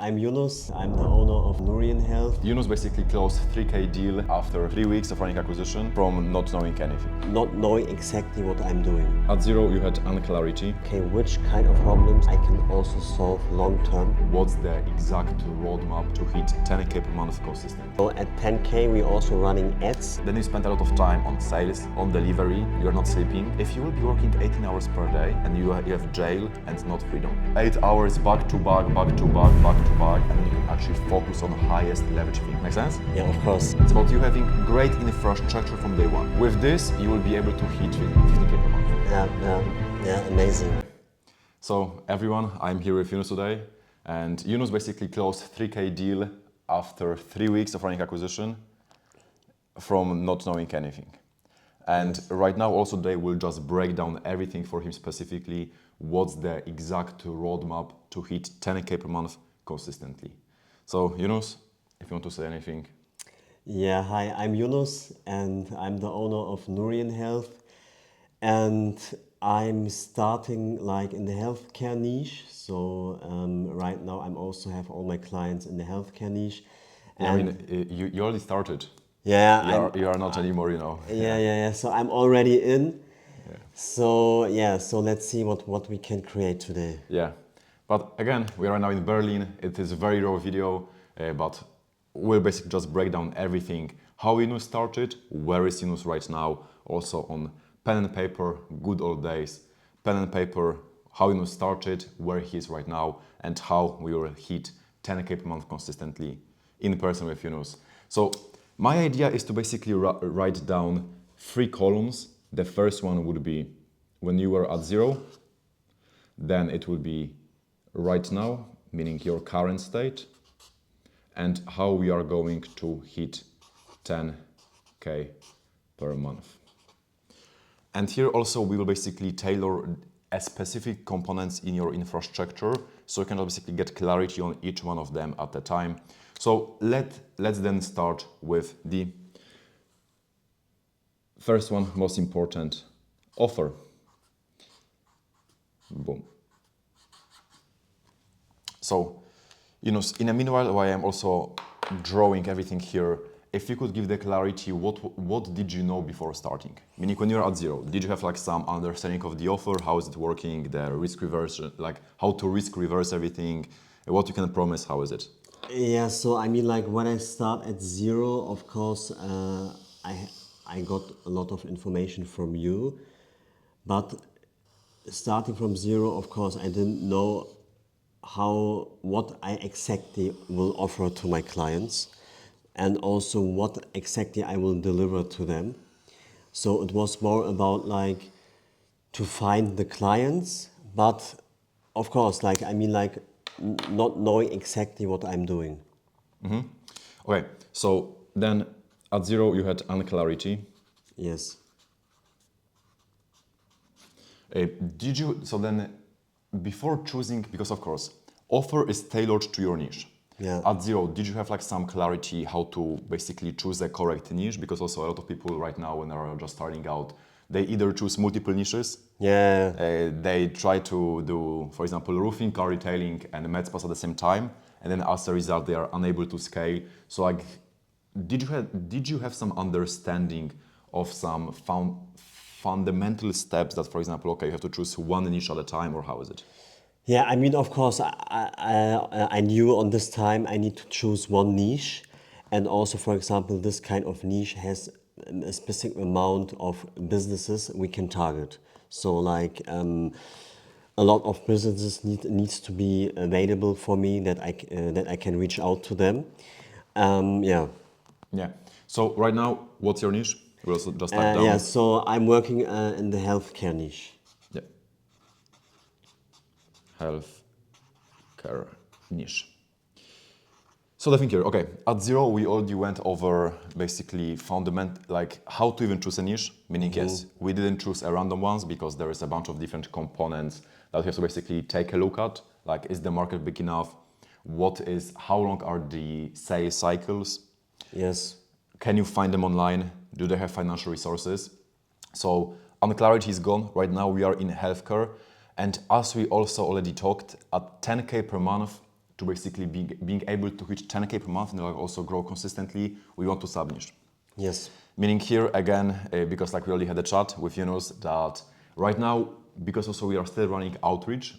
I'm Yunus, I'm the owner of Nurian Health. Yunus basically closed 3K deal after 3 weeks of running acquisition from not knowing anything. Not knowing exactly what I'm doing. At zero, you had unclarity. Okay, which kind of problems I can also solve long term. What's the exact roadmap to hit 10K per month consistently? So at 10K, we're also running ads. Then you spend a lot of time on sales, on delivery, you're not sleeping. If you will be working 18 hours per day and you have jail and not freedom. 8 hours back to back, back to back, back to back, and then you can actually focus on highest leverage thing. Make sense? Yeah, of course. It's about you having great infrastructure from day one. With this, you will be able to hit 50K per month. Yeah, amazing. So everyone, I'm here with Yunus today, and Yunus basically closed 3K deal after 3 weeks of running acquisition from not knowing anything. And right now also they will just break down everything for him specifically, what's the exact roadmap to hit 10K per month consistently. So Yunus, if you want to say anything. Yeah, hi, I'm Yunus and I'm the owner of Nurian Health. And I'm starting like in the healthcare niche. So right now I'm also have all my clients in the healthcare niche. Yeah, I mean, you already started. Yeah, you are not anymore, you know. Yeah. So I'm already in. Yeah. So let's see what we can create today. Yeah, but again, we are now in Berlin. It is a very raw video, but we'll basically just break down everything. How Yunus started, where is Yunus right now, also on pen and paper, good old days, pen and paper, how Yunus started, where he is right now, and how we will hit 10K per month consistently in person with Yunus. So my idea is to basically write down 3 columns. The first one would be when you were at zero, then it will be right now, meaning your current state, and how we are going to hit 10K per month. And here also we will basically tailor a specific components in your infrastructure, so you can basically get clarity on each one of them at a time. So let's then start with the first one, most important, offer. Boom. So, in the meanwhile, while I'm also drawing everything here, if you could give the clarity, what did you know before starting? Meaning when you're at zero, did you have like some understanding of the offer? How is it working? The risk reverse, like how to risk reverse everything? What you can promise, how is it? Yeah, so I mean, like when I start at zero, of course, I got a lot of information from you, but starting from zero, of course, I didn't know what I exactly will offer to my clients, and also what exactly I will deliver to them. So it was more about like to find the clients, but of course, like I mean, like not knowing exactly what I'm doing. Mm-hmm. Okay, so then at zero you had unclarity. Yes. So then before choosing, because of course, offer is tailored to your niche. Yeah. At zero, did you have like some clarity how to basically choose the correct niche? Because also a lot of people right now, when they're just starting out, they either choose multiple niches. Yeah. They try to do, for example, roofing, car retailing, and med spas at the same time, and then as a result, they are unable to scale. So, like, did you have some understanding of some fundamental steps that, for example, okay, you have to choose one niche at a time, or how is it? Yeah, I mean, of course, I knew on this time I need to choose one niche. And also, for example, this kind of niche has a specific amount of businesses we can target. So like a lot of businesses needs to be available for me that I can reach out to them. Yeah. Yeah. So right now, what's your niche? We'll also just type down. Yeah, so I'm working in the healthcare niche. Yeah. Healthcare niche. So the thing here, okay, at zero we already went over basically like how to even choose a niche, meaning yes, we didn't choose a random ones because there is a bunch of different components that we have to basically take a look at, like is the market big enough, how long are the sales cycles, Yes. can you find them online, do they have financial resources? So unclarity is gone, right now we are in healthcare, and as we also already talked, at 10K per month, to basically being able to hit 10K per month and like also grow consistently, we want to sub-niche. Yes. Meaning here again, because like we already had a chat with Yunus, that right now, because also we are still running outreach,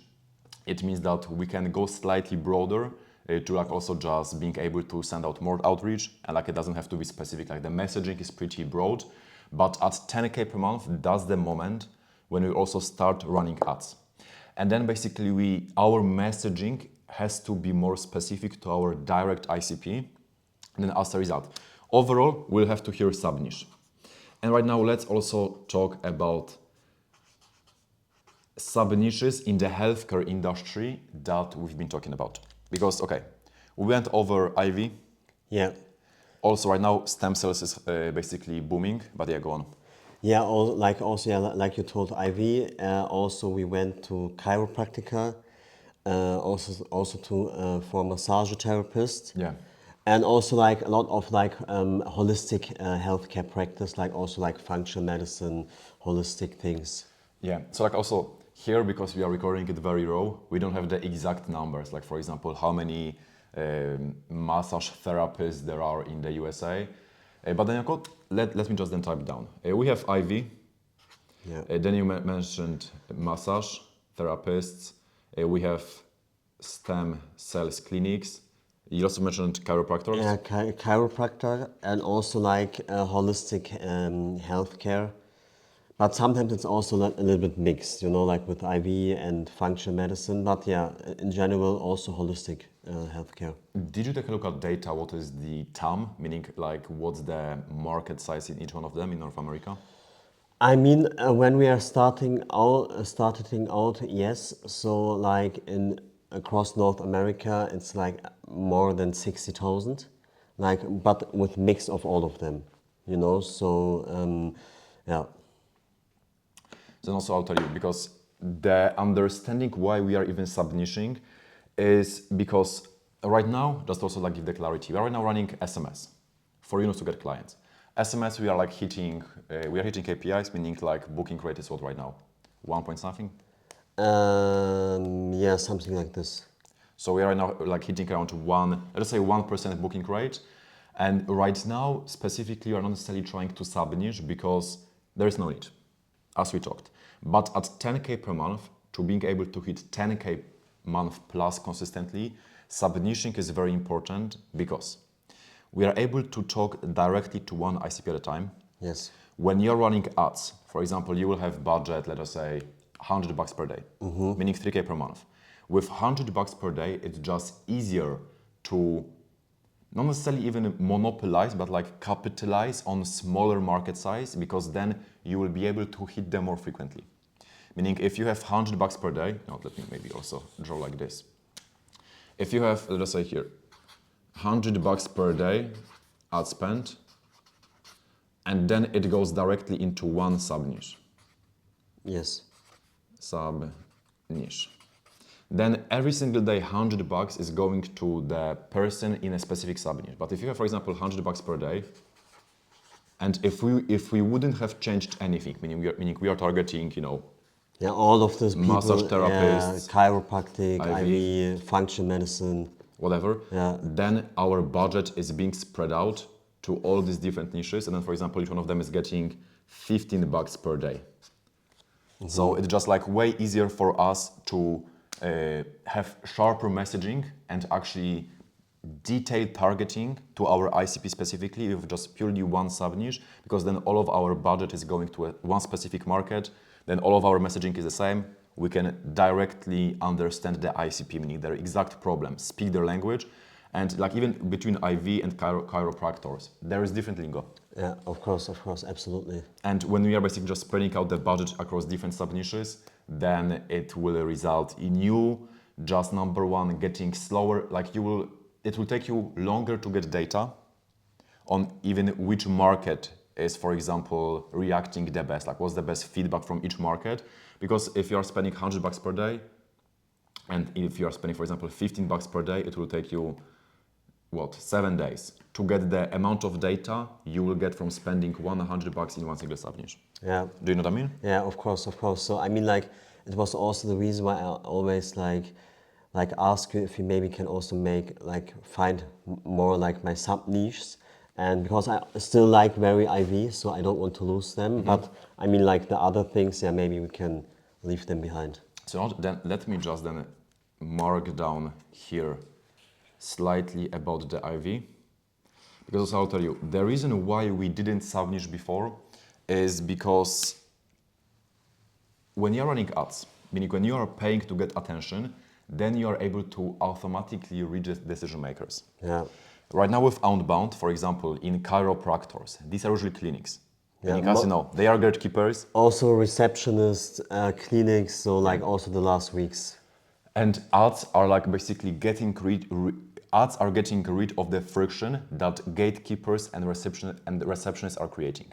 it means that we can go slightly broader to like also just being able to send out more outreach, and like it doesn't have to be specific, like the messaging is pretty broad, but at 10K per month, that's the moment when we also start running ads. And then basically our messaging has to be more specific to our direct ICP, and then as a result, overall, we'll have to hear sub-niche. And right now, let's also talk about sub-niches in the healthcare industry that we've been talking about. Because, okay, we went over IV. Yeah. Also, right now, stem cells is basically booming, but yeah, go on. Yeah, like you told IV. Also, we went to chiropractica, also to for massage therapist. Yeah. And also like a lot of like holistic healthcare practice, like also like functional medicine, holistic things. Yeah, so like also here, because we are recording it very raw, we don't have the exact numbers. Like for example, how many massage therapists there are in the USA. But then let me just then type down. We have IV. Yeah. Then you mentioned massage therapists. We have stem cells clinics. You also mentioned chiropractors. Yeah, chiropractor and also like holistic healthcare. But sometimes it's also a little bit mixed, you know, like with IV and functional medicine. But yeah, in general, also holistic healthcare. Did you take a look at data? What is the TAM, meaning like what's the market size in each one of them in North America? I mean, when we are starting out, yes. So like in across North America, it's like more than 60,000, like but with mix of all of them, you know. So yeah. Then also I'll tell you, because the understanding why we are even sub-niching is because right now, just also like give the clarity, we are right now running SMS for Yunus to get clients. SMS, we are like hitting KPIs, meaning like booking rate is what right now? 1 point something? Yeah, something like this. So we are right now like hitting around let's say 1% booking rate. And right now, specifically, we are not necessarily trying to sub-niche because there is no need, as we talked. But at 10K per month, to being able to hit 10K month plus consistently, sub-niching is very important because we are able to talk directly to one ICP at a time. Yes. When you're running ads, for example, you will have budget, let us say, $100 per day, meaning 3K per month. With $100 per day, it's just easier to not necessarily even monopolize, but like capitalize on smaller market size, because then you will be able to hit them more frequently. Meaning if you have $100 per day, let me maybe also draw like this. If you have, let's say here, $100 per day ad spend, and then it goes directly into one sub-niche. Yes. Sub-niche. Then every single day, $100 is going to the person in a specific sub-niche. But if you have, for example, $100 per day, and if we wouldn't have changed anything, meaning we are targeting, Yeah, all of those people. massage therapists, yeah, chiropractic, IV, IV, functional medicine. whatever, Yeah. then our budget is being spread out to all these different niches. And then, for example, each one of them is getting $15 per day. So it's just like way easier for us to have sharper messaging and actually detailed targeting to our ICP specifically with just purely one sub-niche, because then all of our budget is going to one specific market, then all of our messaging is the same. We can directly understand the ICP, meaning their exact problem, speak their language, and like even between IV and chiropractors, there is different lingo. Yeah, of course, absolutely. And when we are basically just spreading out the budget across different sub-niches, then it will result in you just number one getting slower. It will take you longer to get data on even which market is, for example, reacting the best. Like what's the best feedback from each market? Because if you are spending $100 per day, and if you are spending, for example, $15 per day, it will take you 7 days to get the amount of data you will get from spending $100 in one single sub-niche. Yeah. Do you know what I mean? Yeah, of course. So I mean, like, it was also the reason why I always like like ask you if you maybe can also make like find more like my sub niches, and because I still like very IV, so I don't want to lose them. But I mean like the other things, yeah, maybe we can leave them behind. So now then let me just then mark down here slightly about the IV. Because I'll tell you, the reason why we didn't sub-niche before is because when you're running ads, meaning when you are paying to get attention, then you are able to automatically reach the decision makers. Yeah. Right now with outbound, for example, in chiropractors, these are usually clinics. Yeah, Meaning, as you know, they are gatekeepers. Also receptionists, clinics, so like also the last weeks. And ads are like basically ads are getting rid of the friction that gatekeepers and receptionists are creating.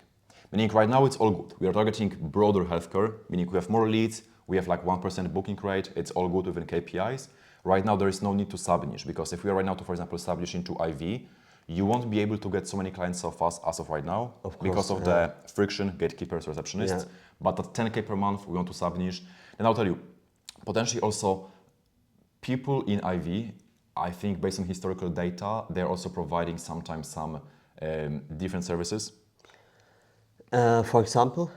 Meaning right now it's all good. We are targeting broader healthcare, meaning we have more leads, we have like 1% booking rate, it's all good within KPIs. Right now there is no need to sub-niche, because if we are right now to, for example, sub-niche into IV, you won't be able to get so many clients so fast as of right now, because of the friction, gatekeepers, receptionists. Yeah. But at 10K per month, we want to sub-niche. And I'll tell you, potentially also people in IV, I think based on historical data, they're also providing sometimes some different services. For example?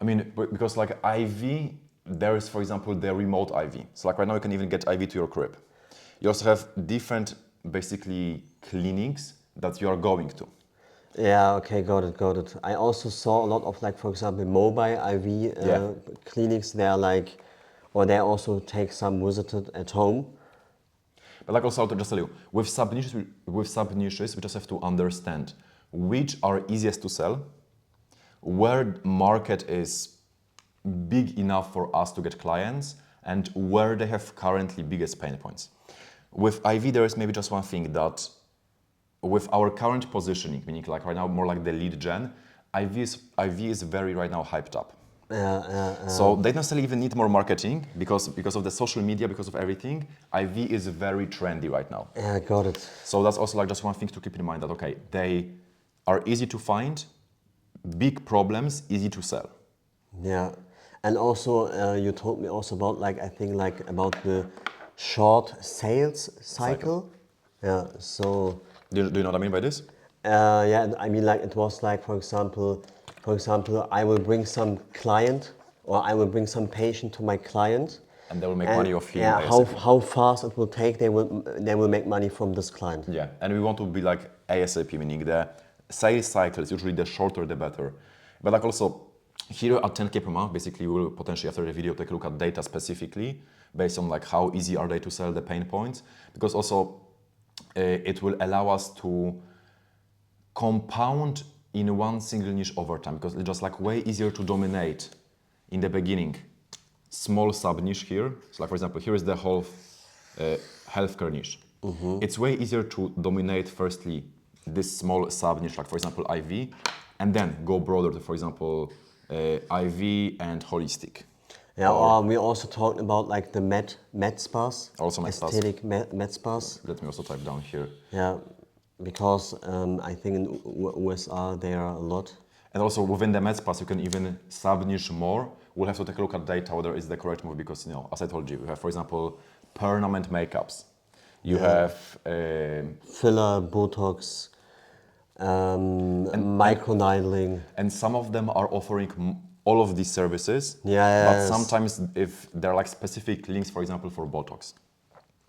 I mean, because like IV, there is, for example, the remote IV. So like right now you can even get IV to your crib. You also have different, basically, clinics that you are going to. Yeah, okay, got it, got it. I also saw a lot of like, for example, mobile IV Yeah. clinics. They're like, or they also take some visited at home. But like also, to just tell you, with sub-niches, we just have to understand which are easiest to sell, where market is big enough for us to get clients, and where they have currently biggest pain points. With IV, there is maybe just one thing that with our current positioning, meaning like right now more like the lead gen, IV is very right now hyped up. So they don't necessarily even need more marketing because of the social media, because of everything. IV is very trendy right now. Yeah, got it. So that's also like just one thing to keep in mind, that okay, they are easy to find, big problems, easy to sell. Yeah, and also you told me also about like I think like about the short sales cycle. Yeah, so Do you know what I mean by this? yeah, I mean like it was like for example, I will bring some client or I will bring some patient to my client. And they will make money off him Yeah, ASAP. how fast it will take, they will make money from this client. Yeah, and we want to be like ASAP, meaning the sales cycle is usually the shorter the better. But like also here at 10K per month, basically we will potentially after the video take a look at data specifically based on like how easy are they to sell, the pain points, because also it will allow us to compound in one single niche over time, because it's just like way easier to dominate in the beginning small sub niche here. So like for example, here is the whole healthcare niche. It's way easier to dominate firstly this small sub niche, like for example IV, and then go broader to, for example, IV and holistic. Yeah, or we also talked about like the med spas, Also med spas. aesthetic med spas. Let me also type down here. Yeah, because I think in USA there are a lot. And also within the med spas, you can even sub-niche more. We'll have to take a look at data whether it's the correct move, because, you know, as I told you, we have, for example, permanent makeups. You have Filler, Botox, microneedling. and some of them are offering all of these services. Yeah, But yes. sometimes if there are like specific links, for example, for Botox.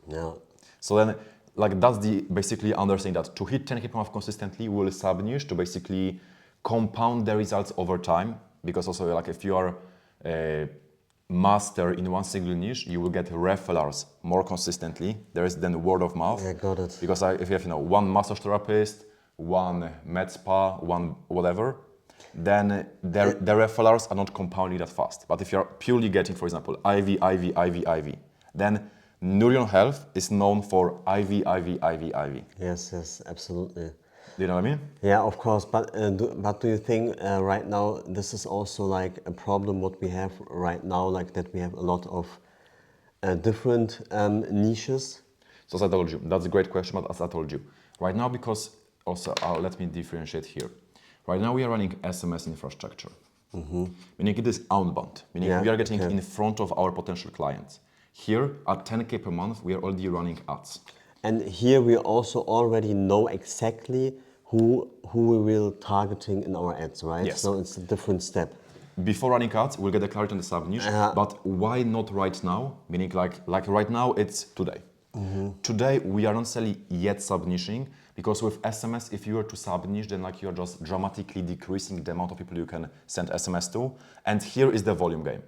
Yeah. So then, like that's the basically understanding that to hit 10K per month consistently, we will sub-niche to basically compound the results over time. Because also, like if you are a master in one single niche, you will get referrals more consistently. There is then word of mouth. Yeah, got it. Because if you have, you know, one massage therapist, one med spa, one whatever, then the referrals are not compounding that fast. But if you're purely getting, for example, IV, then Nurion Health is known for IV. Yes, yes, absolutely. Do you know what I mean? Yeah, of course. But do you think right now this is also like a problem what we have right now, like that we have a lot of different niches? So as I told you, that's a great question, but as I told you, right now, because also, let me differentiate here. Right now we are running SMS infrastructure, meaning it is outbound, meaning Yeah, we are getting okay. in front of our potential clients. Here at 10K per month, we are already running ads. And here we also already know exactly who we will targeting in our ads, right? Yes. So it's a different step. Before running ads, we'll get the clarity on the sub niche. But why not right now? Meaning like right now, it's today. Today, we are not necessarily yet sub-niching because with SMS, if you were to sub-niche, then like you're just dramatically decreasing the amount of people you can send SMS to. And here is the volume game.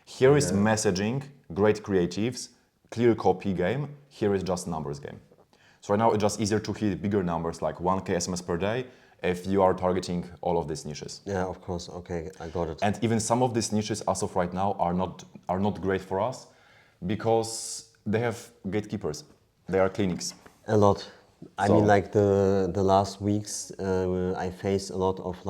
Here is messaging, great creatives, clear copy game. Here is just numbers game. So right now, it's just easier to hit bigger numbers like 1K SMS per day if you are targeting all of these niches. Yeah, of course. Okay, I got it. And even some of these niches as of right now are not great for us because they have gatekeepers. They are clinics. A lot. I So- mean, like the last weeks, I faced a lot of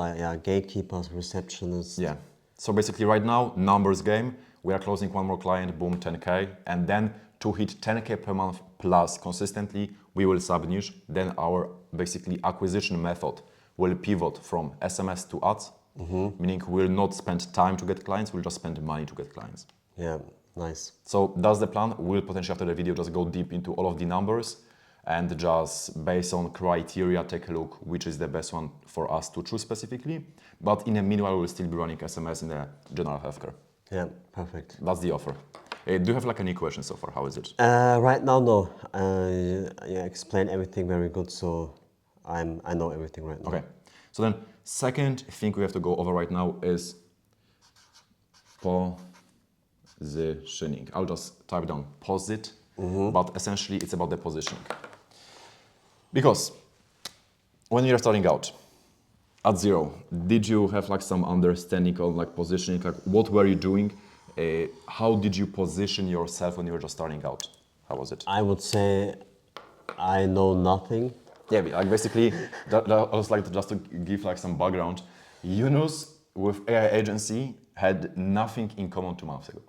gatekeepers, receptionists. Yeah. So basically right now, numbers game, we are closing one more client, boom, 10K. And then to hit 10K per month plus consistently, we will sub-niche. Then our basically acquisition method will pivot from SMS to ads, meaning we'll not spend time to get clients, we'll just spend money to get clients. Yeah, nice. So that's the plan. We'll potentially after the video just go deep into all of the numbers and just based on criteria take a look which is the best one for us to choose specifically. But in the meanwhile, we'll still be running SMS in the general healthcare. Yeah, perfect. That's the offer. Do you have like any questions so far? How is it? Right now, no. You explained everything very good, so I know everything right now. Okay. So then second thing we have to go over right now is positioning. I'll just type down posit, but essentially it's about the positioning. Because when you're starting out at zero, did you have like some understanding of like positioning? Like what were you doing? How did you position yourself when you were just starting out? How was it? I would say I know nothing. Yeah, like basically, that I was like just to give like some background. Yunus with AI Agency had nothing in common 2 months ago.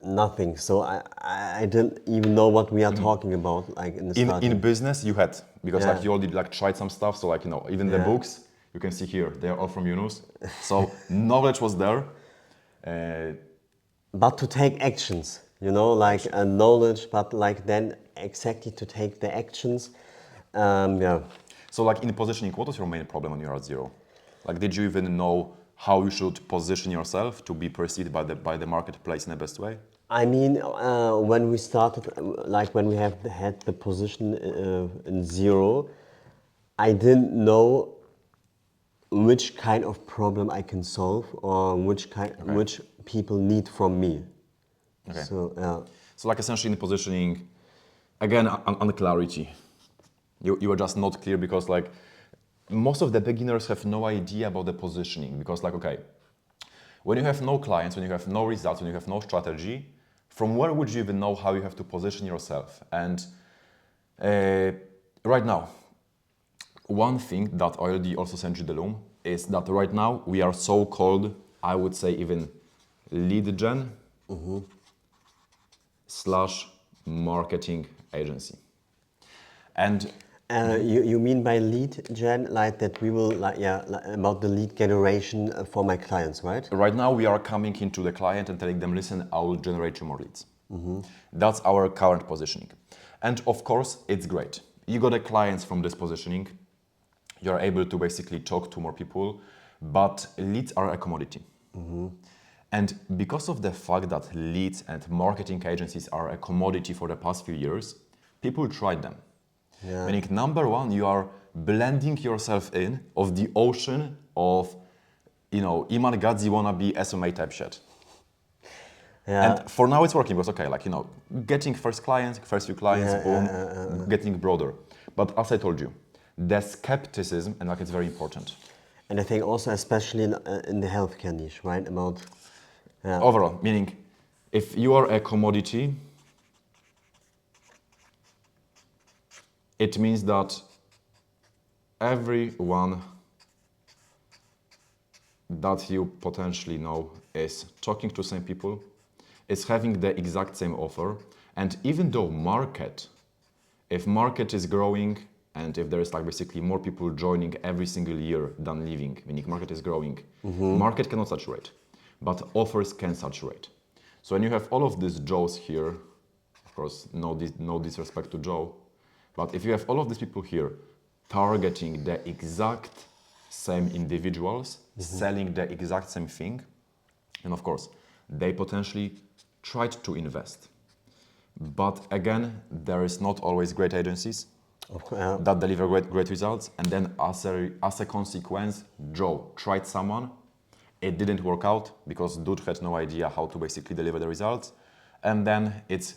Nothing. So I didn't even know what we are talking about, like in the starting. In business, you had because Yeah. like you already like tried some stuff. So like even the Yeah. books you can see here, they are all from Yunus. So knowledge was there. But to take actions, like a knowledge, but like then exactly to take the actions. Yeah. So like in positioning, what was your main problem when you were at zero? Like did you even know how you should position yourself to be perceived by the marketplace in the best way? I mean, when we started, like when we have had the position in zero, I didn't know which kind of problem I can solve or which people need from me. Okay. So yeah. So like essentially in positioning, again, on clarity. You were just not clear because like most of the beginners have no idea about the positioning because like, okay, when you have no clients, when you have no results, when you have no strategy, from where would you even know how you have to position yourself? And right now, one thing that I already also sent you the loom is that right now we are so-called, I would say even lead gen / marketing agency. And You mean by lead gen, like that we will, like about the lead generation for my clients, right? right now we are coming into the client and telling them, listen, I will generate you more leads. That's our current positioning. And of course, it's great. You got the clients from this positioning. You're able to basically talk to more people, but leads are a commodity. And because of the fact that leads and marketing agencies are a commodity for the past few years, people tried them. Yeah. Meaning, number one, you are blending yourself in of the ocean of, Iman Gadzi wannabe SMA type shit. Yeah. And for now it's working because, okay, like, getting first few clients, boom, getting broader. But as I told you, the skepticism, and like it's very important. And I think also especially in the healthcare niche, right? About Overall, meaning if you are a commodity, it means that everyone that you potentially know is talking to same people, is having the exact same offer. And even though if market is growing and if there is like basically more people joining every single year than leaving, meaning market is growing, market cannot saturate, but offers can saturate. So when you have all of these jaws here, course, no disrespect to Joe, but if you have all of these people here targeting the exact same individuals, selling the exact same thing, and of course, they potentially tried to invest. But again, there is not always great agencies that deliver great results. And then as a consequence, Joe tried someone. It didn't work out because dude had no idea how to basically deliver the results. And then it's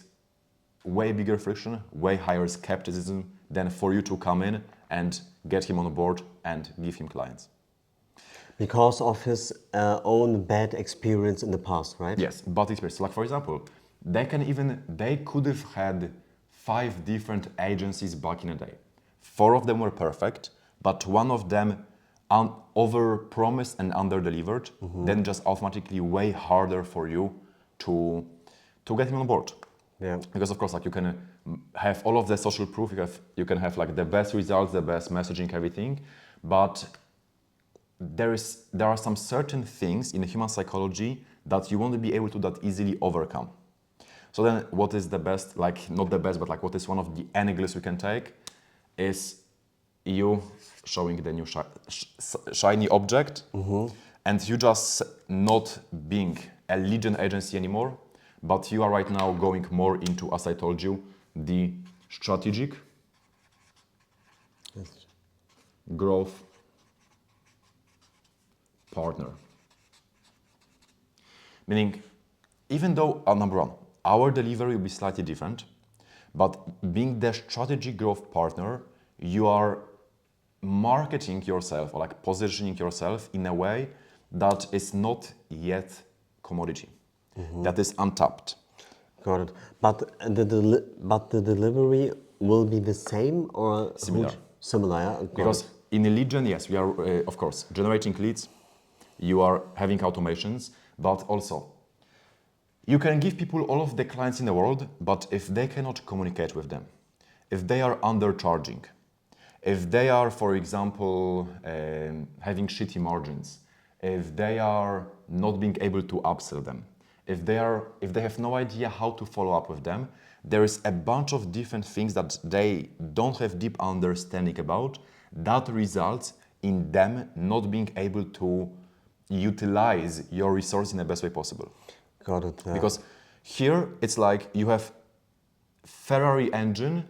way bigger friction, way higher skepticism than for you to come in and get him on board and give him clients. Because of his own bad experience in the past, right? Yes, bad experience. Like for example, they could have had 5 different agencies back in the day. 4 of them were perfect, but one of them over-promised and under-delivered, then just automatically way harder for you to get him on board. Yeah. Because of course, like you can have all of the social proof, you can have like the best results, the best messaging, everything, but there are some certain things in human psychology that you won't be able to that easily overcome. So then what is the best, like not the best, but like what is one of the angles we can take is you showing the new shiny object, and you just not being a lead gen agency anymore, but you are right now going more into, as I told you, the strategic growth partner. Meaning, even though, number one, our delivery will be slightly different, but being the strategic growth partner, you are marketing yourself or like positioning yourself in a way that is not yet commodity, that is untapped. Got it. But the delivery will be the same or Similar. Similar, yeah. Got Because it. in a lead gen, yes, we are, of course, generating leads, you are having automations, but also you can give people all of the clients in the world, but if they cannot communicate with them, if they are undercharging, if they are, for example, having shitty margins, if they are not being able to upsell them, if they have no idea how to follow up with them, there is a bunch of different things that they don't have deep understanding about that results in them not being able to utilize your resource in the best way possible. Got it. Yeah. Because here it's like you have Ferrari engine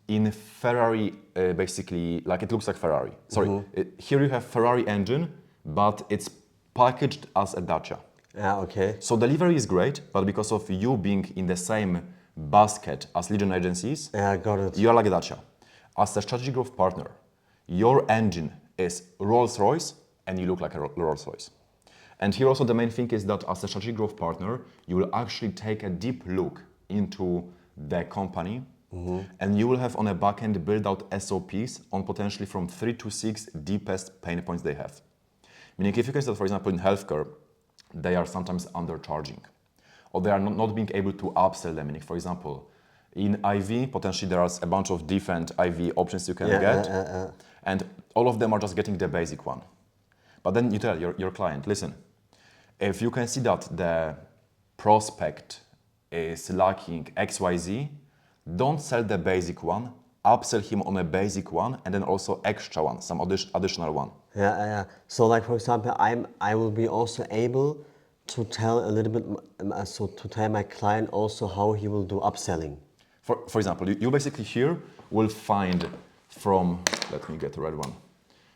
in Ferrari, basically, like it looks like Ferrari. Sorry, here you have Ferrari engine, but it's packaged as a Dacia. Yeah, okay. So delivery is great, but because of you being in the same basket as lead gen agencies, Yeah, got it. you are like a Dacia. As a strategic growth partner, your engine is Rolls-Royce and you look like a Rolls-Royce. And here also the main thing is that as a strategic growth partner, you will actually take a deep look into the company, and you will have on a back end build out SOPs on potentially from 3 to 6 deepest pain points they have. Meaning if you can say that, for example, in healthcare, they are sometimes undercharging, or they are not being able to upsell them. Meaning, for example, in IV, potentially there are a bunch of different IV options you can get, and all of them are just getting the basic one. But then you tell your client, listen, if you can see that the prospect is lacking XYZ, don't sell the basic one, upsell him on a basic one, and then also extra one, some additional one. Yeah. So, like for example, I will be also able to tell a little bit, so to tell my client also how he will do upselling. For example, you basically here will find from, let me get the right one,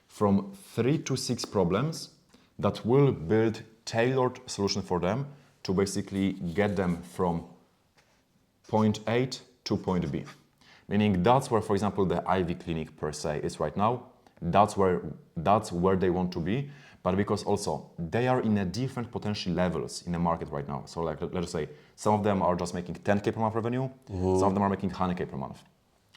from 3 to 6 problems that will build tailored solution for them to basically get them from point A to point B. Meaning that's where, for example, the IV clinic per se is right now. That's where they want to be. But because also they are in a different potential levels in the market right now. So like, let's say some of them are just making 10K per month revenue. Some of them are making 100K per month.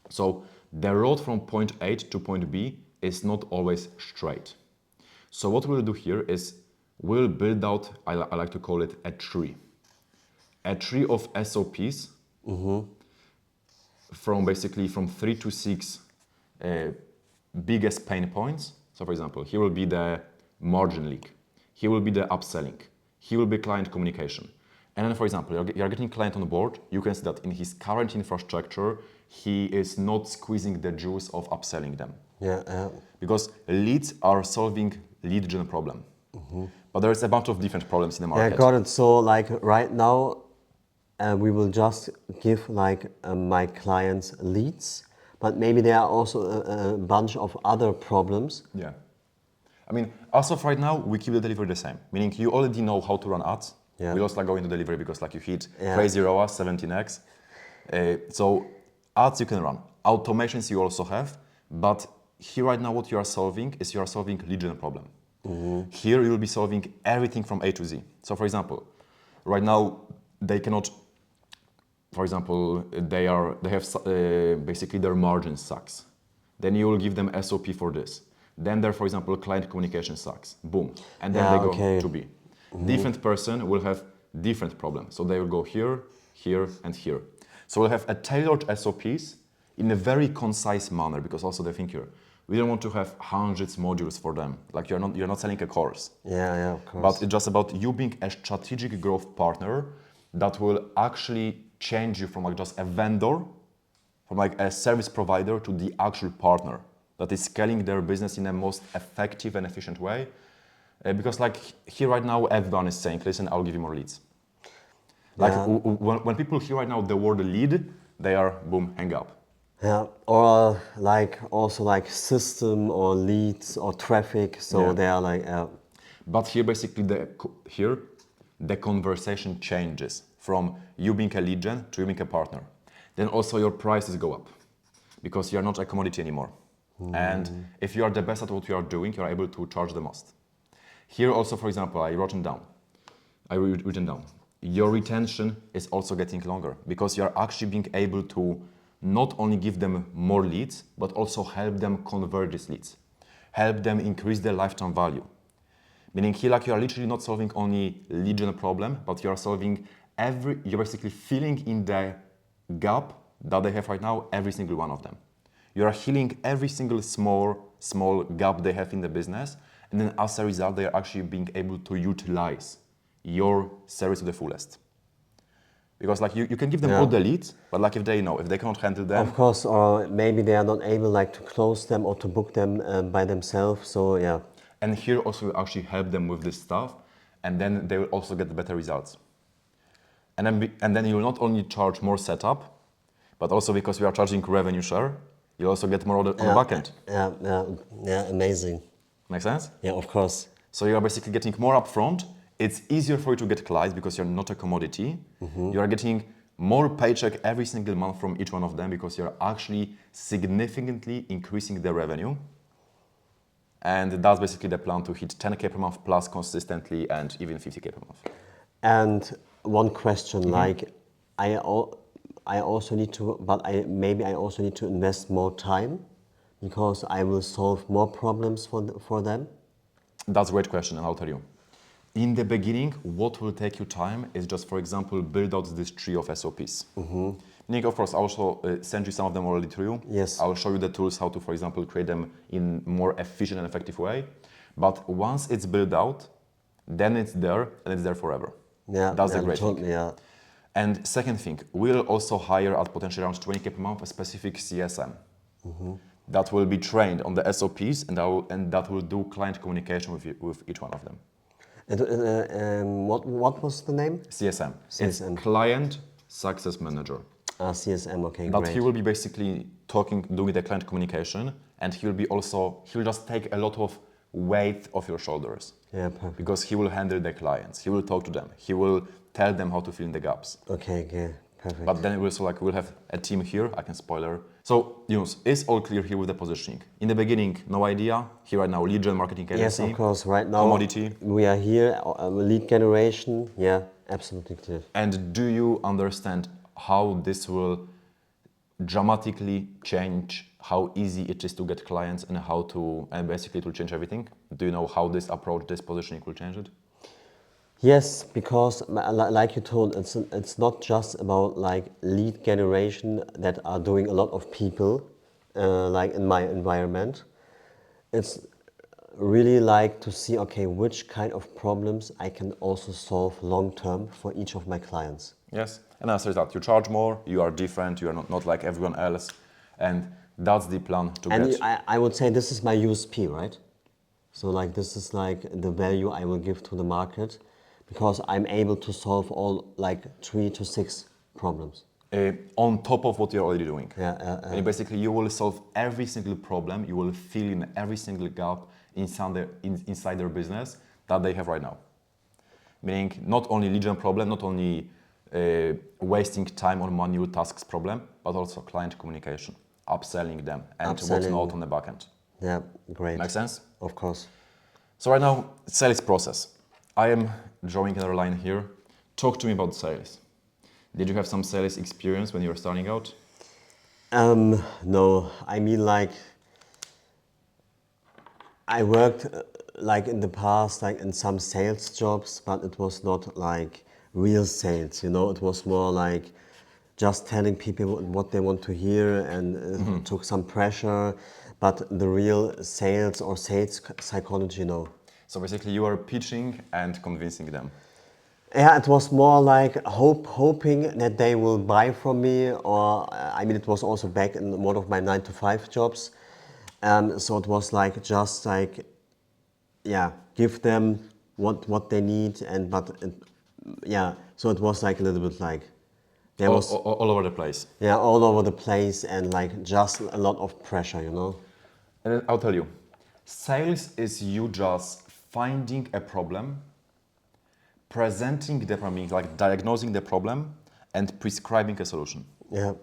So the road from point A to point B is not always straight. So what we'll do here is we'll build out, I like to call it a tree of SOPs from basically from 3 to 6 biggest pain points. So for example, here will be the margin leak, here will be the upselling, here will be client communication. And then, for example, you're getting client on board. You can see that in his current infrastructure, he is not squeezing the juice of upselling them. Yeah, Because leads are solving lead gen problem. But there's a bunch of different problems in the market. yeah, got it. So like right now, we will just give like my clients leads, but maybe there are also a bunch of other problems. Yeah. I mean, as of right now, we keep the delivery the same. Meaning you already know how to run ads. Yeah. We also like go into delivery because like you hit Yeah. crazy ROAS, 17x. So ads you can run. Automations you also have. But here right now what you are solving is you are solving lead gen problem. Here you will be solving everything from A to Z. So for example, right now they cannot, for example, they have basically their margin sucks. Then you will give them SOP for this. Then there, for example, client communication sucks. Boom. And then Yeah, they go okay. to B. Different person will have different problems. So they will go here, here, and here. So we'll have a tailored SOPs in a very concise manner because also they think here, we don't want to have hundreds modules for them. Like you're not selling a course. Yeah, of course. But it's just about you being a strategic growth partner that will actually change you from like just a vendor, from like a service provider to the actual partner that is scaling their business in a most effective and efficient way. Because like here right now, everyone is saying, listen, I'll give you more leads. Like Yeah. when people hear right now the word lead, they are boom, hang up. Yeah, or like also like system or leads or traffic. So Yeah. they are like, But here basically the conversation changes from you being a lead gen to you being a partner. Then also your prices go up because you are not a commodity anymore. And if you are the best at what you are doing, you are able to charge the most. Here also, for example, I written down. Your retention is also getting longer because you are actually being able to not only give them more leads, but also help them convert these leads, help them increase their lifetime value. Meaning here, like you are literally not solving only lead gen problem, but you are solving you're basically filling in the gap that they have right now, every single one of them. You are healing every single small gap they have in the business, and then as a result, they are actually being able to utilize your service to the fullest. Because like you can give them all the leads, but like if they cannot handle them, of course, or maybe they are not able like to close them or to book them by themselves. So yeah. and here also we actually help them with this stuff, and then they will also get better results. And then you will not only charge more setup, but also because we are charging revenue share, you also get more on the back end. Yeah, amazing. Make sense? Yeah, of course. So you are basically getting more upfront. It's easier for you to get clients because you're not a commodity. You are getting more paycheck every single month from each one of them because you're actually significantly increasing their revenue. And that's basically the plan to hit 10K per month plus consistently and even 50K per month. And one question, like I also need to, but maybe I also need to invest more time because I will solve more problems for them. That's a great question, and I'll tell you. In the beginning, what will take you time is just, for example, build out this tree of SOPs. Nick, of course, I'll also send you some of them already to you. Yes. I'll show you the tools how to, for example, create them in more efficient and effective way. But once it's built out, then it's there and it's there forever. Yeah, That's the great thing. Yeah. And second thing, we'll also hire at potentially around 20K per month a specific CSM that will be trained on the SOPs and that will do client communication with each one of them. And what was the name? CSM. CSM. It's Client Success Manager. CSM, okay, But great. he will be basically doing the client communication, and he'll just take a lot of weight off your shoulders. Yeah, perfect. Because he will handle the clients, he will talk to them, he will tell them how to fill in the gaps. Okay, perfect. But then we'll have a team here, I can spoiler. So, Yunus, is all clear here with the positioning? In the beginning, no idea. Here right now, lead gen marketing agency. Yes, of course. Right now, commodity. We are here, lead generation. Yeah, absolutely clear. And do you understand how this will dramatically change how easy it is to get clients and basically it will change everything? Do you know how this approach, this positioning will change it? Yes, because like you told, it's not just about like lead generation that are doing a lot of people, like in my environment. It's really like to see, okay, which kind of problems I can also solve long term for each of my clients. Yes, and answer is that you charge more, you are different, you are not like everyone else, and that's the plan to And get. I would say this is my USP, right? So like this is like the value I will give to the market because I'm able to solve all like 3 to 6 problems. On top of what you're already doing. Yeah, And basically, you will solve every single problem, you will fill in every single gap inside their business that they have right now. Meaning, not only lead gen problem, not only wasting time on manual tasks problem, but also client communication, upselling them, and what's not on the back end. Yeah, great. Make sense? Of course. So right now, sales process. I am drawing another line here. Talk to me about sales. Did you have some sales experience when you were starting out? No, I mean like I worked like in the past like in some sales jobs, but it was not like real sales, you know, it was more like just telling people what they want to hear and took some pressure, but the real sales or sales psychology, no. So basically, you are pitching and convincing them. Yeah, it was more like hoping that they will buy from me, or I mean, it was also back in one of my 9 to 5 jobs. So it was like just like, yeah, give them what they need, and yeah. So it was like a little bit like there was All over the place. yeah all over the place and like just a lot of pressure, you know. And then I'll tell you, sales is you just finding a problem, presenting the problem, meaning like diagnosing the problem, and prescribing a solution. Yeah,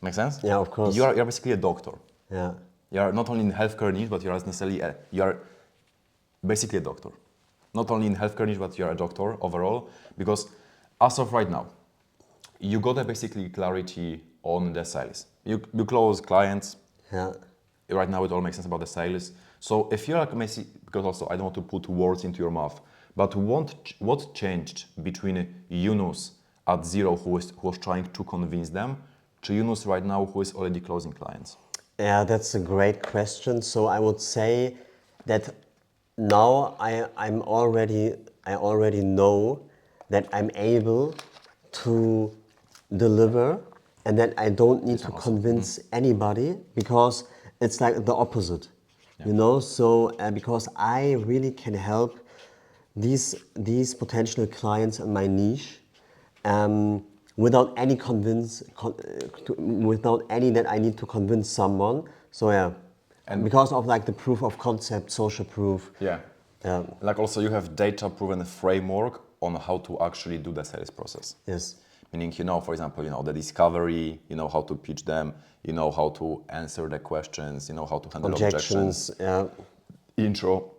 Make sense? yeah, of course. You're basically a doctor. Yeah, You are not only in healthcare niche, but you are necessarily you are basically a doctor. Not only in healthcare niche, but you are a doctor overall. Because as of right now, you got a basically clarity on the sales. You close clients. yeah. Right now, it all makes sense about the sales. So if you're like Messi, because also I don't want to put words into your mouth, but what changed between Yunus at zero, who was trying to convince them, to Yunus right now, who is already closing clients? Yeah, that's a great question. So I would say that now I already know that I'm able to deliver and that I don't need to convince anybody because it's like the opposite, you know. So because I really can help these potential clients in my niche without any without any that I need to convince someone. So yeah, and because of like the proof of concept, social proof. Yeah. Like also you have data proven framework on how to actually do the sales process. Yes. Meaning, for example, the discovery, how to pitch them, how to answer the questions, how to handle objections. Yeah. Intro.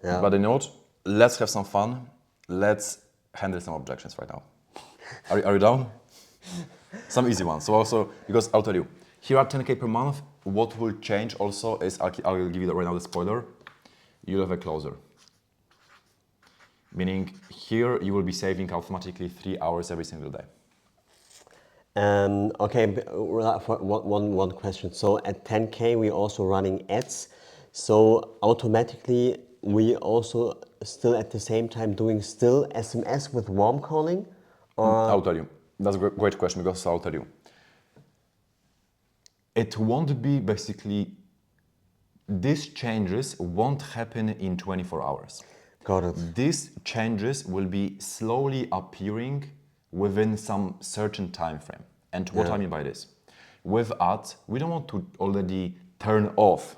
Yeah. But what? Let's have some fun. Let's handle some objections right now. Are you down? Some easy ones. So also, because I'll tell you, here at 10K per month, what will change also is, I'll give you right now the spoiler, you'll have a closer. Meaning here you will be saving automatically 3 hours every single day. Okay, for one question. So at 10K, we're also running ads. So automatically, we also still at the same time doing still SMS with warm calling? I'll tell you. That's a great question because I'll tell you. It won't be basically, these changes won't happen in 24 hours. Got it. These changes will be slowly appearing within some certain time frame. And what I mean by this, with ads, we don't want to already turn off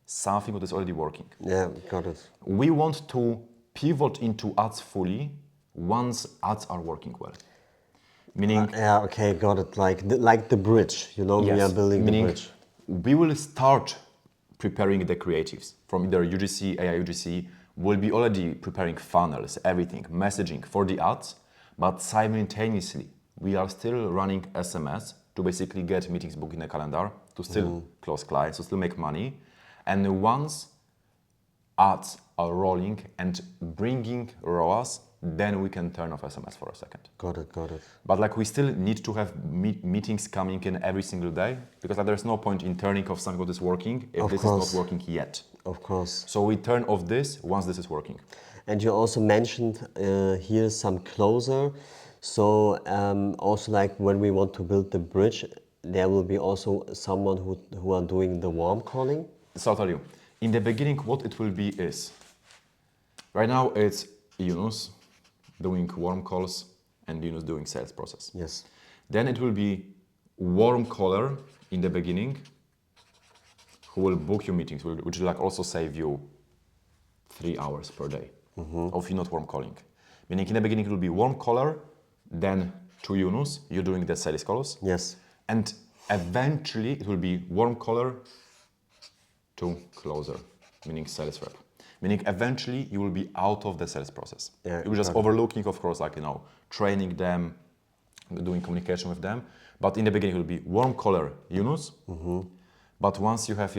something that is already working. Yeah, got it. We want to pivot into ads fully once ads are working well. Meaning, yeah, okay, got it. Like the bridge, you know, yes, we are building the bridge. We will start preparing the creatives from either UGC, AI UGC. We'll be already preparing funnels, everything, messaging for the ads, but simultaneously, we are still running SMS to basically get meetings booked in the calendar, to still close clients, to still make money. And once ads are rolling and bringing ROAS, then we can turn off SMS for a second. Got it, got it. But like we still need to have meetings coming in every single day, because like there's no point in turning off something that is working if Of this course. is not working yet. Of course. So we turn off this once this is working. And you also mentioned here some closer. So also like when we want to build the bridge, there will be also someone who are doing the warm calling. So I'll tell you, in the beginning, what it will be is, right now it's Yunus doing warm calls and Yunus doing sales process. Yes. Then it will be warm caller in the beginning who will book your meetings, which will like also save you 3 hours per day of you not warm calling. Meaning in the beginning it will be warm caller, then to Yunus, you're doing the sales calls. Yes. And eventually it will be warm caller to closer, meaning sales rep. Meaning eventually you will be out of the sales process. Yeah, You will just got it. overlooking, of course, like, training them, doing communication with them. But in the beginning it will be warm caller Yunus. But once you have,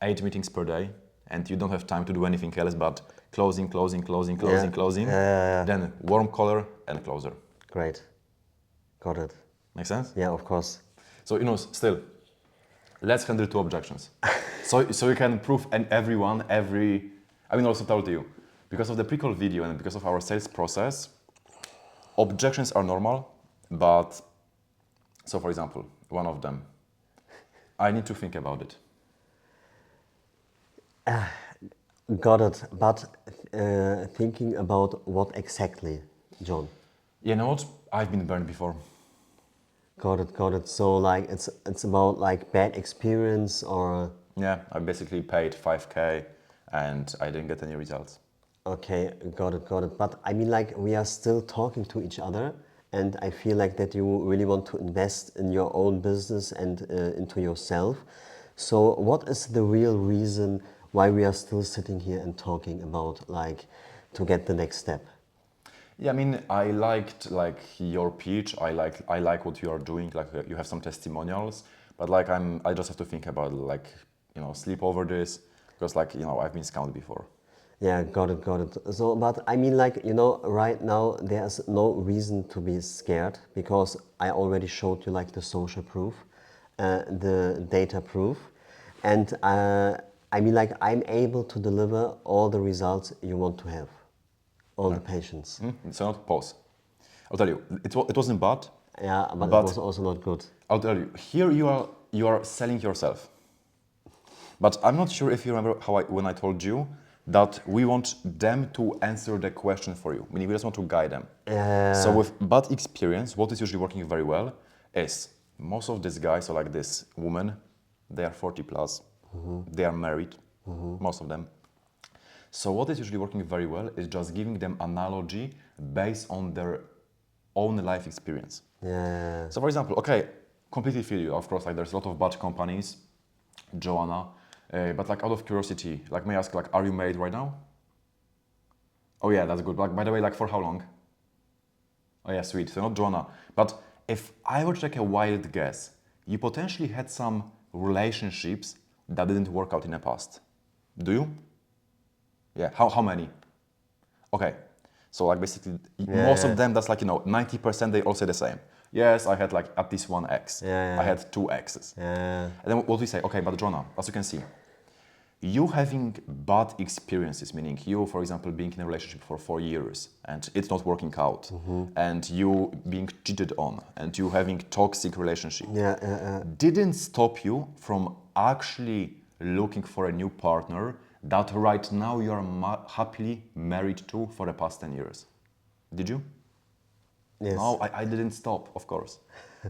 8 meetings per day and you don't have time to do anything else but closing, then warm caller and closer. Great. Got it. Make sense? Yeah, of course. So, still, let's handle 2 objections. so you can prove also told you, because of the pre-call video and because of our sales process, objections are normal, but, so for example, one of them, I need to think about it. Got it. But thinking about what exactly, John? You know what? I've been burned before. Got it, got it. So like it's about like bad experience or Yeah, I basically paid 5K and I didn't get any results. okay, got it, got it. But I mean like we are still talking to each other and I feel like that you really want to invest in your own business and into yourself. So what is the real reason why we are still sitting here and talking about like to get the next step? Yeah, I mean, I liked like your pitch. I like what you are doing. Like you have some testimonials, but like I just have to think about like sleep over this because like I've been scammed before. Yeah, got it, got it. So, but I mean, like, right now there's no reason to be scared because I already showed you like the social proof, the data proof, and I mean, like, I'm able to deliver all the results you want to have, all the patients. So not pause. I'll tell you, it wasn't bad. Yeah, but But- it was also not good. I'll tell you, here you are selling yourself. But I'm not sure if you remember when I told you that we want them to answer the question for you, meaning we just want to guide them. So with bad experience, what is usually working very well is most of these guys, so like this woman, they are 40 plus, they are married, most of them. So what is usually working very well is just giving them analogy based on their own life experience. Yeah. So for example, okay, completely feel you. Of course, like there's a lot of bad companies, Joanna, but like out of curiosity, like may I ask, like, are you married right now? Oh yeah, that's good. Like by the way, like for how long? Oh yeah, sweet. So not Joanna. But if I were to take a wild guess, you potentially had some relationships that didn't work out in the past. Do you? Yeah. How many? Okay. So like basically most of them, that's like 90% they all say the same. Yes, I had like at least one ex. Yeah. I had 2 exes. Yeah. And then what we say, okay, but Jonah, as you can see, you having bad experiences, meaning you, for example, being in a relationship for 4 years and it's not working out, and you being cheated on, and you having toxic relationship, didn't stop you from actually looking for a new partner that right now you are happily married to for the past 10 years. Did you? Yes. No, I didn't stop, of course.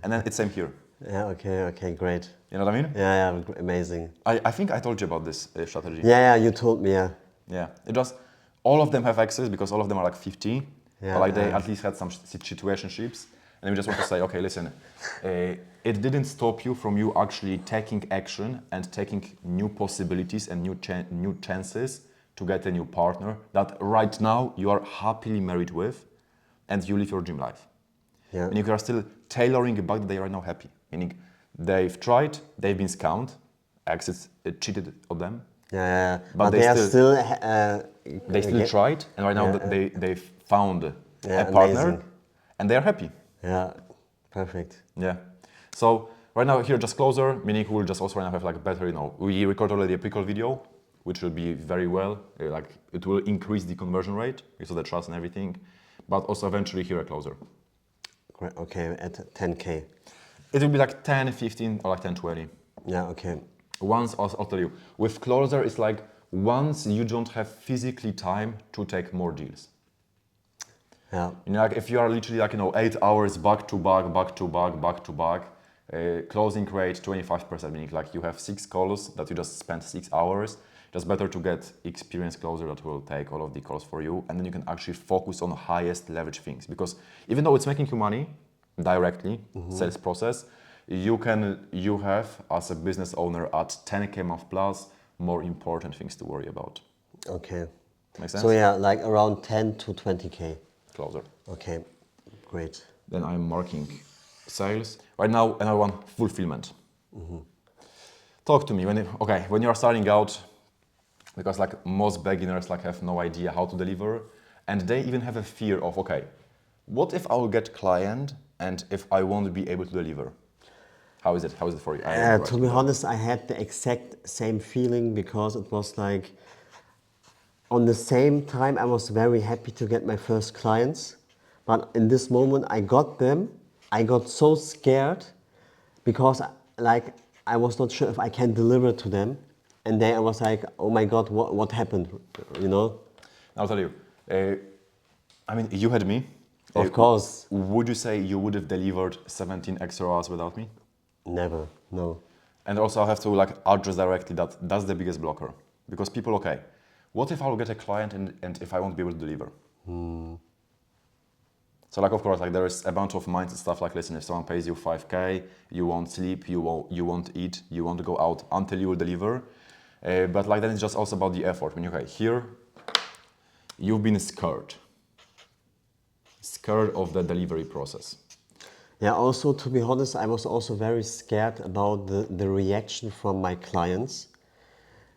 And then it's same here. Yeah, okay, great. You know what I mean? Yeah, amazing. I think I told you about this strategy. Yeah, you told me, yeah. Yeah, it just, all of them have access because all of them are like 50. Yeah, But like they at least had some situationships. And we just want to say, okay, listen, it didn't stop you from you actually taking action and taking new possibilities and new chances to get a new partner that right now you are happily married with and you live your dream life. Yeah. And you are still tailoring it back that they are now happy. Meaning they've tried, they've been scammed, exes cheated on them. Yeah, But they are still still They still tried, and right now they found Yeah, a partner, amazing. and they are happy. Yeah, perfect. Yeah. So right now here just closer, meaning we'll just also right now have like better, we record already a pre-call video, which will be very well, like it will increase the conversion rate because of the trust and everything, but also eventually here a closer. Great. Okay, at 10K. It will be like 10, 15 or like 10, 20. Yeah, okay. Once, I'll tell you, with closer it's like once you don't have physically time to take more deals. Yeah. Like if you are literally like 8 hours back to back, back to back, back to back, closing rate 25%, meaning like you have 6 calls that you just spent 6 hours. Just better to get experienced closer that will take all of the calls for you, and then you can actually focus on highest leverage things. Because even though it's making you money directly, sales process, you have as a business owner at 10K month plus more important things to worry about. Okay. Make sense? So yeah, like around 10 to 20K. Closer. Okay, great. Then I'm marking sales. Right now, another one, fulfillment. Talk to me when you're starting out, because like most beginners like have no idea how to deliver, and they even have a fear of, okay, what if I will get client and if I won't be able to deliver? How is it? How is it for you? To be honest, I had the exact same feeling because it was like on the same time I was very happy to get my first clients, but in this moment I got them, I got so scared because like I was not sure if I can deliver to them, and then I was like, oh my god, what happened, you know? I'll tell you. I mean, you had me. Of course, Would you say you would have delivered 17 extra hours without me? never, no. And also I have to like address directly that that's the biggest blocker. Because people, okay, what if I will get a client and if I won't be able to deliver? So like, of course, like there is a bunch of mindset stuff like, listen, if someone pays you 5K, you won't sleep, you won't eat, you won't go out until you will deliver. But like then it's just also about the effort. When okay, here, you've been scared of the delivery process. Yeah, also to be honest, I was also very scared about the reaction from my clients,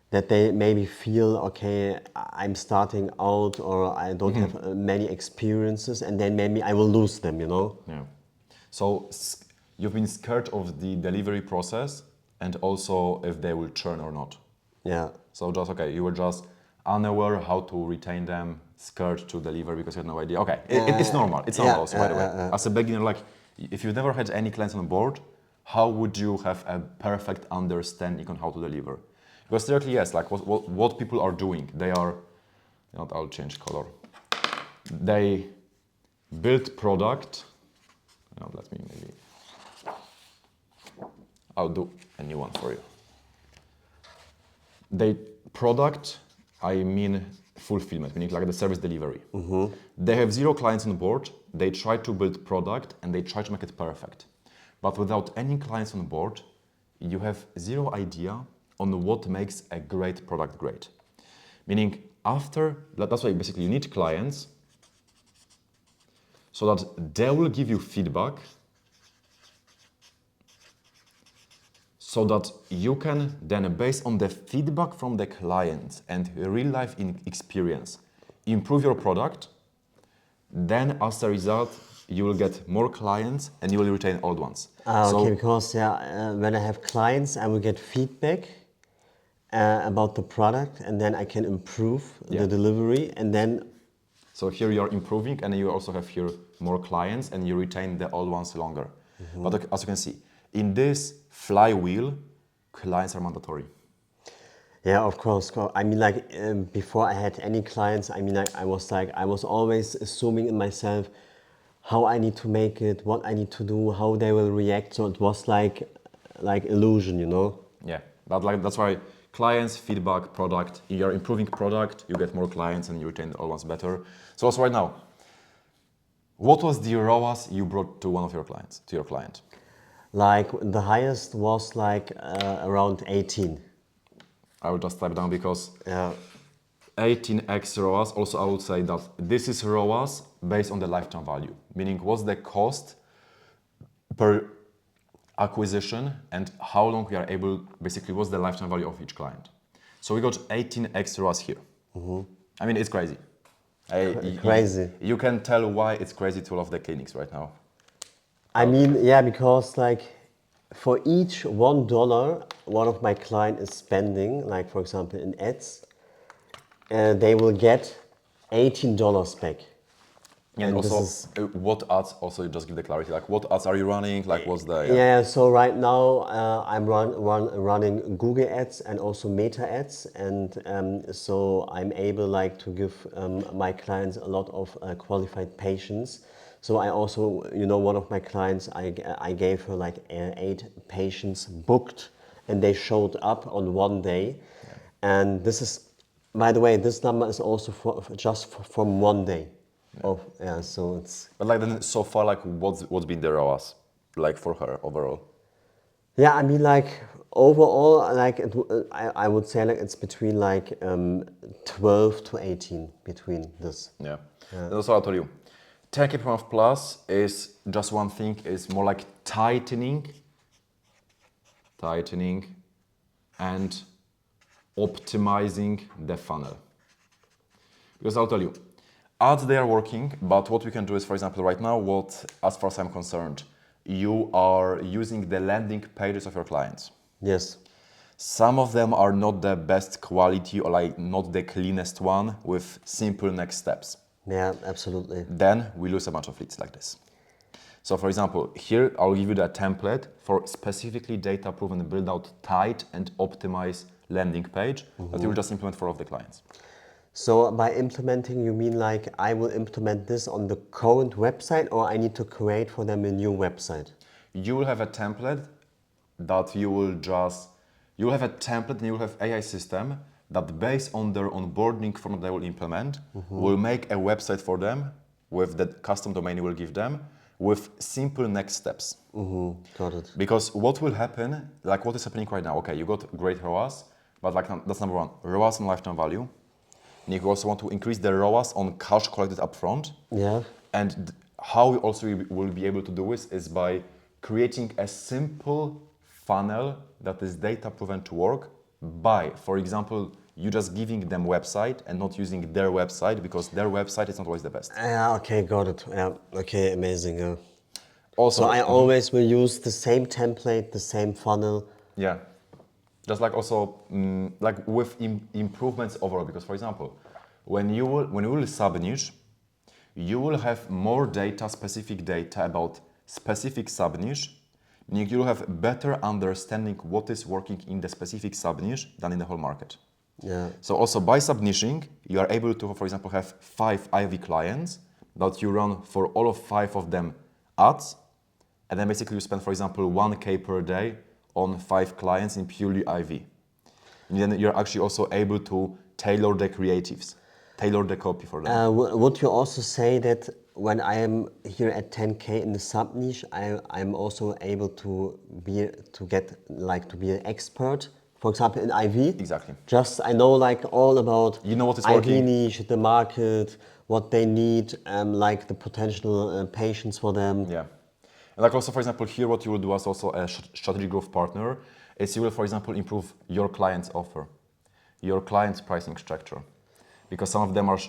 that they maybe feel, okay, I'm starting out or I don't have many experiences, and then maybe I will lose them, you know? Yeah. So you've been scared of the delivery process and also if they will churn or not. Yeah. So just, okay, you were just unaware how to retain them, scared to deliver because you had no idea. Okay, it's normal. It's normal also, by the way. As a beginner, like if you've never had any clients on board, how would you have a perfect understanding on how to deliver? Because directly, yes, like what people are doing, they are, I'll change color. They build product. Let me maybe, I'll do a new one for you. They product, I mean fulfillment, meaning like the service delivery. They have 0 clients on board, they try to build product and they try to make it perfect. But without any clients on board, you have 0 idea on what makes a great product great. Meaning that's why basically you need clients so that they will give you feedback so that you can then, based on the feedback from the client and real life experience, improve your product. Then as a result, you will get more clients and you will retain old ones. Okay, because when I have clients, I will get feedback about the product, and then I can improve the delivery, and then... So here you are improving and you also have here more clients and you retain the old ones longer. But as you can see, in this flywheel, clients are mandatory. Yeah, of course. I mean, like before I had any clients, I mean, like I was always assuming in myself how I need to make it, what I need to do, how they will react. So it was like illusion, you know? Yeah, but like that's why clients, feedback, product. You're improving product, you get more clients, and you retain the old ones better. So also right now, what was the ROAS you brought to one of your clients, to your client? Like the highest was like around 18. I will just type down because Yeah. 18x ROAS. Also, I would say that this is ROAS based on the lifetime value, meaning what's the cost per acquisition and how long we are able, basically what's the lifetime value of each client. So we got 18x ROAS here. I mean, it's crazy. Crazy. You can tell why it's crazy to love the clinics right now. I mean, yeah, because like for each $1 one of my client is spending, like for example in ads, they will get $18 back. And And this also, is what ads, also just give the clarity, like what ads are you running, like what's the, yeah. So right now I'm running Google ads and also Meta ads, and so I'm able like to give my clients a lot of qualified patients. So I also, one of my clients, I gave her like 8 patients booked, and they showed up on one day, and this is, by the way, this number is also from one day. Of yeah, so it's but like then so far, like what's been the ROAS, like for her overall? yeah. I mean, like overall, like I would say like it's between like 12 to 18 between this. Yeah. And also I'll tell you, 10K per month plus is just one thing, is more like tightening and optimizing the funnel. Because I'll tell you, ads, they are working, but what we can do is, for example, right now, as far as I'm concerned, you are using the landing pages of your clients. Yes. Some of them are not the best quality or like not the cleanest one with simple next steps. Yeah, absolutely. Then we lose a bunch of leads like this. So for example, here I'll give you the template for specifically data-proven build out tight and optimized landing page that you will just implement for all of the clients. So by implementing, you mean like I will implement this on the current website, or I need to create for them a new website? You will have a template that you'll have a template and you'll have AI system that based on their onboarding form they will implement, will make a website for them with the custom domain you will give them with simple next steps. Got it. Because what will happen, like what is happening right now, okay, you got great ROAS, but like that's number one, ROAS and lifetime value. And you also want to increase the ROAS on cash collected upfront. Yeah. And how we also will be able to do this is by creating a simple funnel that is data proven to work by, for example, you just giving them website and not using their website because their website is not always the best. Yeah. Okay. Got it. Yeah. Okay. Amazing. Yeah. Also, So I always will use the same template, the same funnel. yeah, just like also like with improvements overall, because for example, when you will sub-niche, you will have more data, specific data about specific sub-niche. You will have better understanding what is working in the specific sub-niche than in the whole market. Yeah. So also by sub-niching, you are able to, for example, have 5 IV clients that you run for all of 5 of them ads, and then basically you spend, for example, 1K per day on 5 clients in purely IV. And then you're actually also able to tailor the creatives, tailor the copy for them. Would you also say that when I am here at 10K in the sub niche, I'm also able to be an expert, for example, in IV? Exactly. Just I know like all about You know what is IV working. niche, the market, what they need, like the potential patients for them. Yeah. And like also, for example, here what you will do as also a strategic growth partner is you will, for example, improve your client's offer, your client's pricing structure, because some of them are,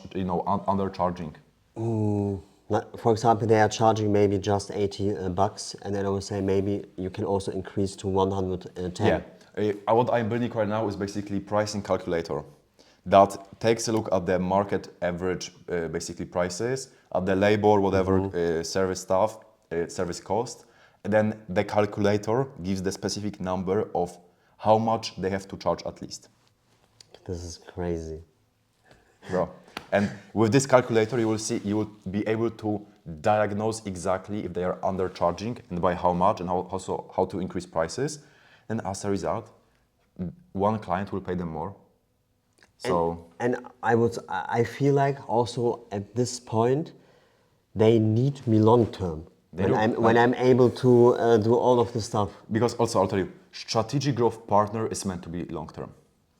undercharging. For example, they are charging maybe just 80 bucks, and then I would say maybe you can also increase to 110. Yeah. What I'm building right now is basically pricing calculator that takes a look at the market average, basically prices, at the labor, whatever service staff, service cost, and then the calculator gives the specific number of how much they have to charge at least. This is crazy. Bro. And with this calculator, you will be able to diagnose exactly if they are undercharging and by how much, and also how to increase prices. And as a result, one client will pay them more. So And I feel like also at this point, they need me long term. They do. When I'm able to do all of the stuff. because also I'll tell you, strategic growth partner is meant to be long term.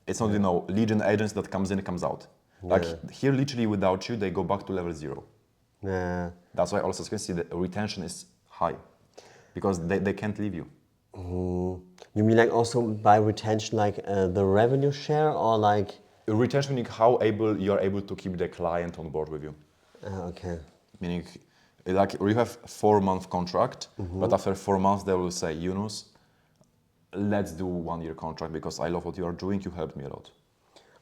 It's not lead gen agents that comes in and comes out. Like here, literally without you, they go back to level 0. Yeah. That's why also you can see the retention is high because they can't leave you. You mean like also by retention, like the revenue share, or like? retention meaning how able you are able to keep the client on board with you. Okay. Meaning, like you have 4-month contract, but after 4 months they will say, Yunus, let's do 1-year contract because I love what you are doing. You helped me a lot.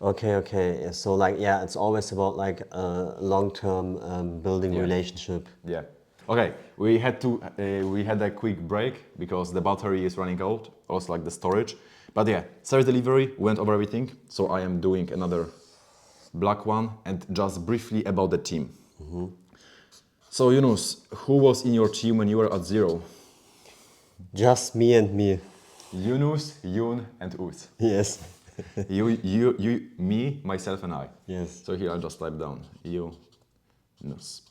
Okay, okay. Yeah, so like, yeah, it's always about like long-term building Yeah. relationship. Yeah. Okay. We had a quick break because the battery is running out, also like the storage. But yeah, service delivery went over everything. So I am doing another black one and just briefly about the team. So Yunus, who was in your team when you were at 0? Just me and me. Yunus, Yun, and Uz. Yes. You, me, myself, and I. Yes. So here I'll just type down Yunus.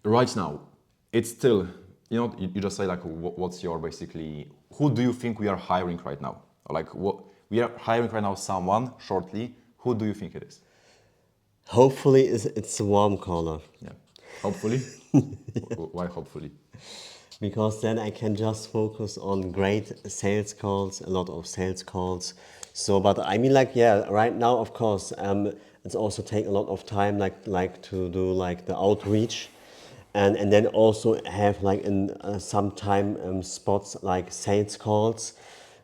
Right now, it's still, you just say like, what's your basically, who do you think we are hiring right now? Or like, what we are hiring right now someone shortly. Who do you think it is? Hopefully it's a warm collar. Yeah. Hopefully. Why hopefully? Because then I can just focus on great sales calls, a lot of sales calls. So, but I mean, like, yeah, right now, of course, it's also take a lot of time, like to do like the outreach, and then also have like in some time spots like sales calls.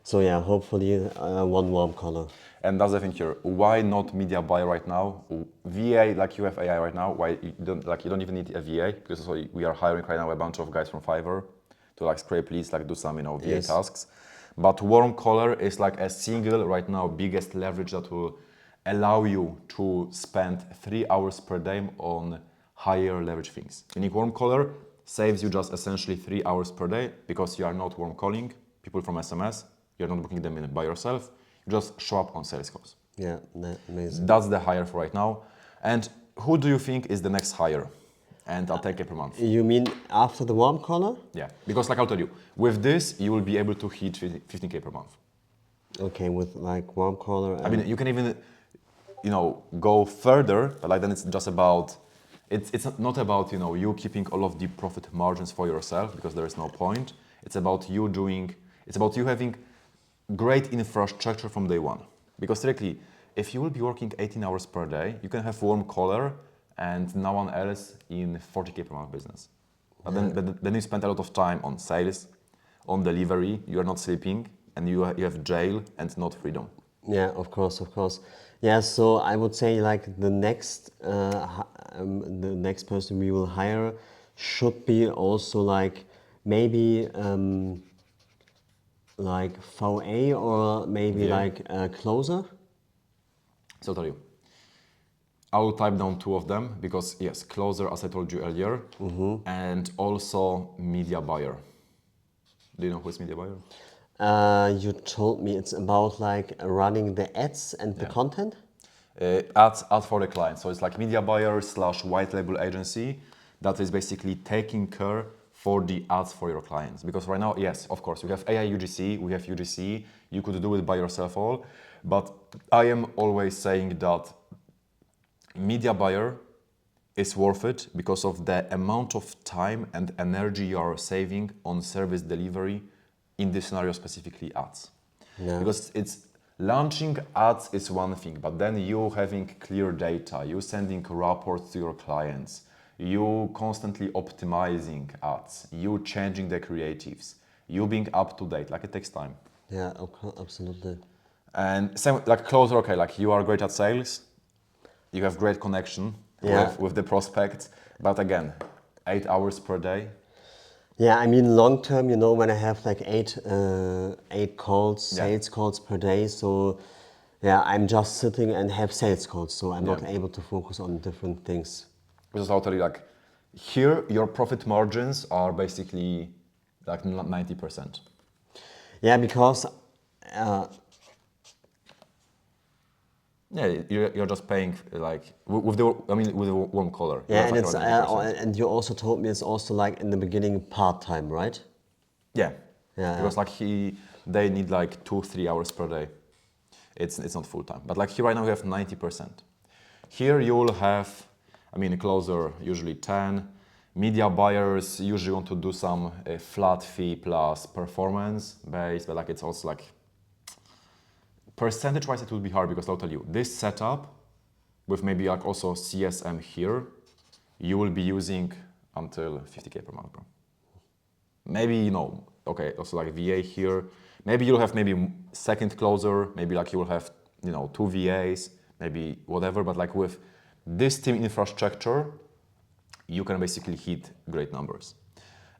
So yeah, hopefully one warm color. And that's the thing here. Why not media buyer right now? VA, like you have AI right now. Why you don't even need a VA because also we are hiring right now a bunch of guys from Fiverr to like scrape leads, like do some VA Yes. tasks. But warm color is like a single right now biggest leverage that will allow you to spend 3 hours per day on higher leverage things. Meaning warm color saves you just essentially 3 hours per day because you are not warm calling people from SMS. You're not booking them in by yourself. You just show up on sales calls. Yeah, amazing. That's the hire for right now. And who do you think is the next hire? And I'll take it per month. You mean after the warm collar? Yeah, because like I'll tell you, with this you will be able to hit 15K per month. Okay, with like warm collar. I mean, you can even, go further, but like then it's just about, it's not about, you keeping all of the profit margins for yourself because there is no point. It's about you having great infrastructure from day one. Because directly, if you will be working 18 hours per day, you can have warm collar and no one else in 40K per month business. But then you spend a lot of time on sales, on delivery, you are not sleeping, and you have jail and not freedom. Yeah, of course, of course. Yeah, so I would say like the next person we will hire should be also like maybe like VA or maybe VA. like a closer. So I'll tell you, I will type down 2 of them because yes, closer as I told you earlier, and also media buyer. Do you know who is media buyer? You told me it's about like running the ads and the Yeah. content. Ads for the client. So it's like media buyer / white label agency that is basically taking care for the ads for your clients. Because right now, yes, of course, we have AI UGC, we have UGC, you could do it by yourself all, but I am always saying that media buyer is worth it because of the amount of time and energy you are saving on service delivery in this scenario, specifically ads. Yeah. Because it's launching ads is one thing, but then you having clear data, you sending reports to your clients, you constantly optimizing ads, you changing the creatives, you being up to date, like it takes time. Yeah, okay, absolutely. And same like closer, okay, like you are great at sales, you have great connection Yeah. with the prospects, but again, 8 hours per day. Yeah, I mean long term, when I have like eight calls, Yeah. sales calls per day, so yeah, I'm just sitting and have sales calls, so I'm not Yeah. able to focus on different things. Because I'll tell you, like, here your profit margins are basically like 90%. Yeah, because Yeah, you're just paying like with the warm collar. yeah, You're and talking it's about 90%. and you also told me it's also like in the beginning part time, right? Yeah. Yeah, Because like they need like 2-3 hours per day. It's not full time. But like here right now we have 90%. Here you will have, closer usually 10. Media buyers usually want to do some flat fee plus performance based, but like it's also like Percentage-wise, it will be hard because I'll tell you, this setup with maybe like also CSM here, you will be using until 50K per month, bro. Maybe, you know, okay, also like VA here. Maybe you'll have maybe second closer, maybe like you will have, you know, 2 VAs, maybe whatever, but like with this team infrastructure, you can basically hit great numbers.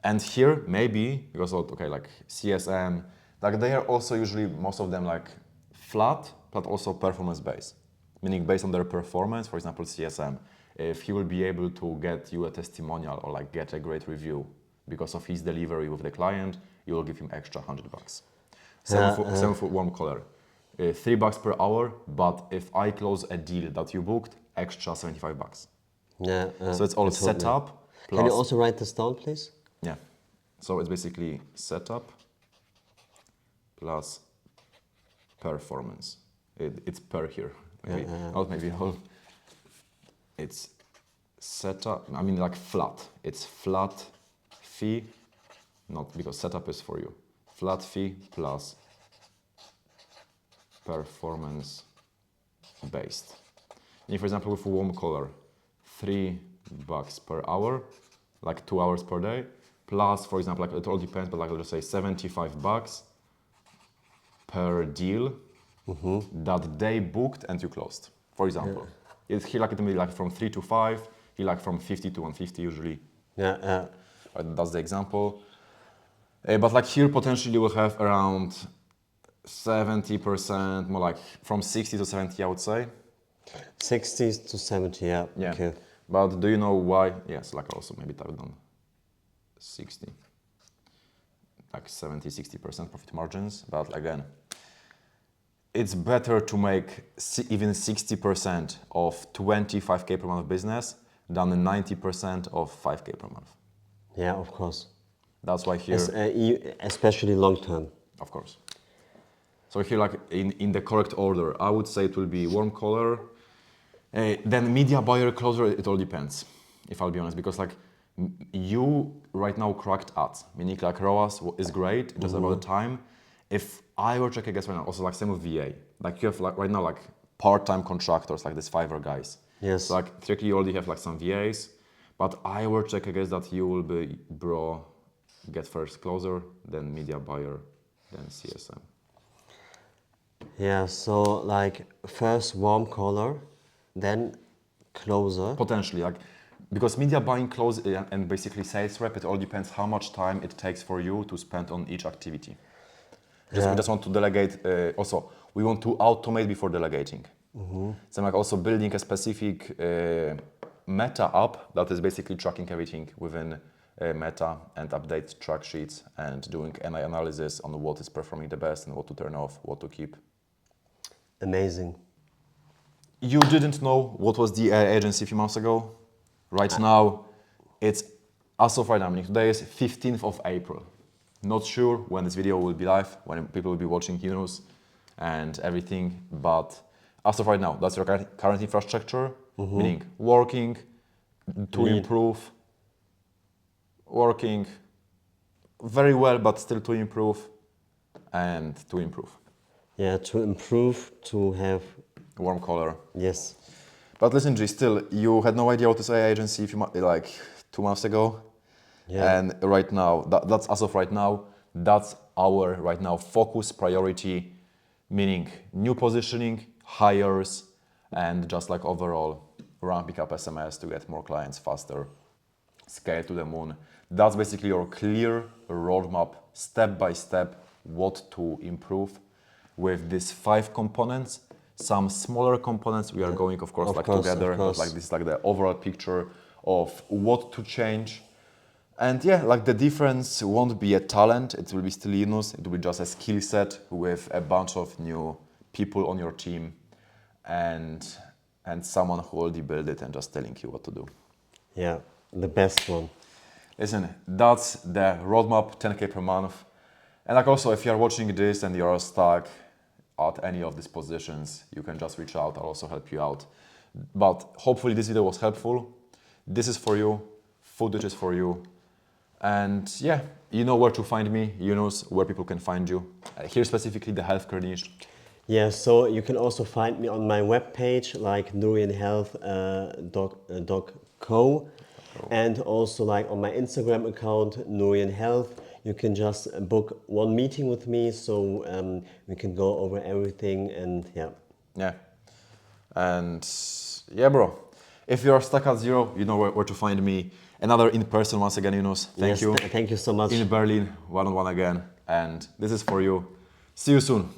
And here, maybe, because, okay, like CSM, like they are also usually, most of them like flat, but also performance-based. Meaning based on their performance, for example, CSM, if he will be able to get you a testimonial or like get a great review because of his delivery with the client, you will give him extra $100. Same for warm color. $3 per hour, but if I close a deal that you booked, extra $75. Yeah. So it's all set up. Can you also write this down, please? Yeah. So it's basically setup plus performance. It's per here. Maybe, not maybe whole. It's setup. I mean, like flat. It's flat fee, not because setup is for you. Flat fee plus performance based. And for example, with warm color, $3 per hour, like 2 hours per day, plus, for example, like it all depends, but like let's say $75 per deal that they booked and you closed. For example, he like it may be like from 3 to 5, he like from 50 to 150 usually. Yeah. That's the example. But like here potentially you will have around 70%, more like from 60 to 70, I would say. 60 to 70, yeah. Yeah. Okay. But do you know why? Yes, like also maybe type down 60, like 70, 60% profit margins. But again, it's better to make even 60% of 25K per month business than 90% of 5K per month. Yeah, of course. That's why here, Especially long term. of course. So here, like in the correct order, I would say it will be warm color, then media buyer closer. It all depends, if I'll be honest, because like you right now cracked ads, meaning like ROAS is great, just about the time. If I were to check, I guess right now, also like same with VA, like you have like right now like part-time contractors, like these Fiverr guys. Yes. So like theoretically you already have like some VAs, but I were to check, I guess that you will be, bro, get first closer, then media buyer, then CSM. Yeah, so like first warm color, then closer. Potentially, like because media buying close and basically sales rep, it all depends how much time it takes for you to spend on each activity. We just want to delegate. Also, we want to automate before delegating. So like also building a specific Meta app that is basically tracking everything within Meta and update track sheets and doing NI analysis on what is performing the best and what to turn off, what to keep. Amazing. You didn't know what was the AI agency a few months ago. Right now, it's as of right now. Today is 15th of April. Not sure when this video will be live, when people will be watching heroes and everything, but as of right now, that's your current infrastructure, meaning working to improve, working very well, but still to improve and to improve. Yeah, to improve, to have. Warm color. Yes. But listen, G, still, you had no idea what this AI agency like 2 months ago. Yeah. And right now, that's as of right now, that's our right now focus priority, meaning new positioning, hires, and just like overall ramping up SMS to get more clients faster, scale to the moon. That's basically your clear roadmap, step by step, what to improve with these 5 components. Some smaller components we are going, of course, together, but like this is like the overall picture of what to change. And yeah, like the difference won't be a talent, it will be still Linus, it will be just a skill set with a bunch of new people on your team and someone who already built it and just telling you what to do. Yeah, the best one. Listen, that's the roadmap, 10K per month. And like also, if you're watching this and you're stuck at any of these positions, you can just reach out, I'll also help you out. But hopefully this video was helpful. This is for you, footage is for you. And yeah, you know where to find me, you know where people can find you. Here specifically the healthcare niche. Yeah, so you can also find me on my webpage like nurianhealth.co, and also like on my Instagram account Nurian Health. You can just book one meeting with me, so we can go over everything. And yeah. Yeah. And yeah, bro, if you're stuck at zero, you know where to find me. Another in person once again, Yunus. Thank Yes, you. thank you so much. In Berlin, one on one again. And this is for you. See you soon.